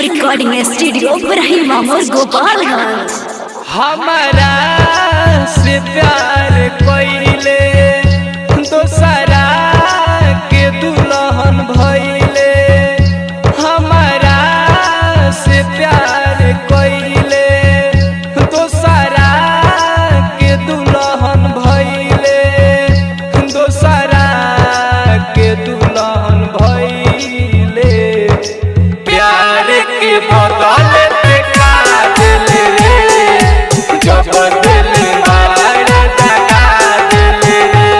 Recording studio Ibrahim और गोपालगंज। हमारा से प्यार कोइले दोसरा के दुल्हन भइले, हमारा से प्यार कोइले दोसरा के दुल्हन भइले, दोसरा के दुल्हन भइले। प्यार के बदले पे का दिल रे, जब दिल मार दगा दिल रे।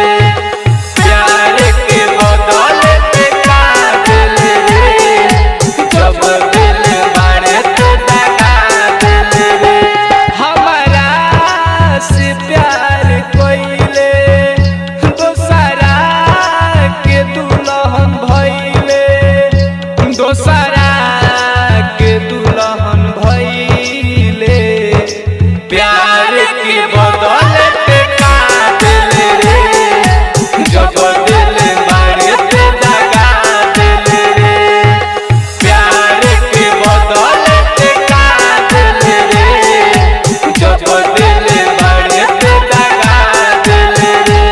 प्यार के बदले पे का दिल रे, जब दिल मार दगा दिल रे। हमारा से प्यार कोइले दोसरा के दुल्हन भइले, दोसरा के दुल्हन भइले। प्यार के बदले पे का दिल रे, जब दिल मारे पे दगा दिल रे। प्यार के बदले पे का दिल रे, जब दिल मारे पे दगा दिल रे।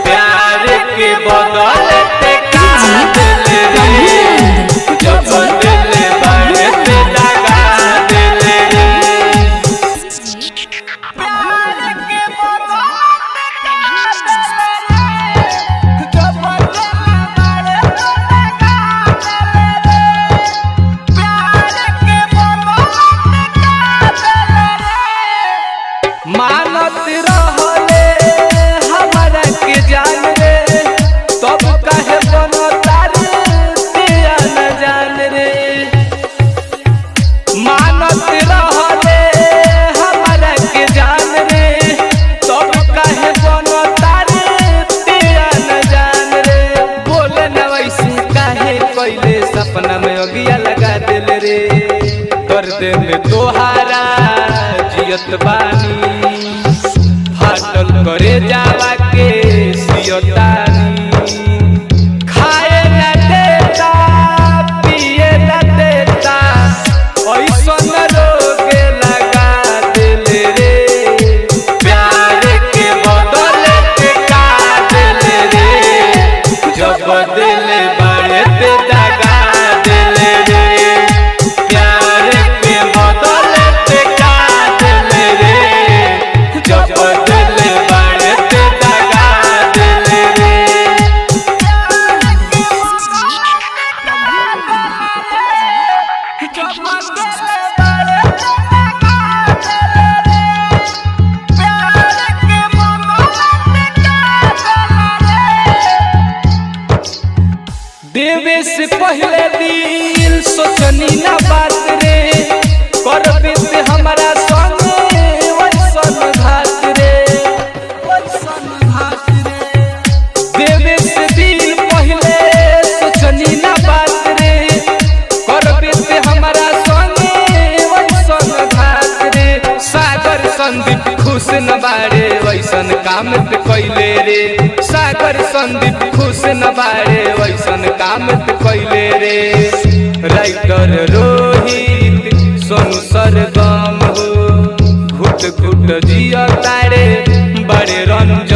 प्यार के बदले पे का दिल रे, जब दिल मारे पे दगा दिल रे। मानत रहले हमारा के जान रे, तब काहे बनता रे तेरा न जान रे। मानत रहले हमारा के जान रे, तब काहे बनता रे तेरा न जान रे। बोले न वैसे काहे पहले सपना में अगिया लगा दिल रे। दर्द में तोहारा जियत बानी, फाटल करे जावा के सियतानी। खाए न देता पिए न देता, ऐसन रोगे लगा दिल रे। प्यार के बदले पे का दिल रे, जब दिल बड़े पे दगा दिल रे। प्यार के बदले पे का दिल रे, जब दिल बड़े पे दगा दिल रे। देवे से पहले दिल सोचनी ना बात रे, करबे से हमारा संगे वैसन घात रे, वैसन घात रे। देवे से दिल पहले सोचनी ना बात रे, करबे से हमारा संगे वैसन घात रे। सागर संदीप खुश न बाड़े वैसन काम पे कैले रे, सागर संदीप खुश न बाड़े वैसन काम पे कैले रे। राइटर रोहित सोनू सरगम हो, घुट घुट जिया तारे बड़े रंजन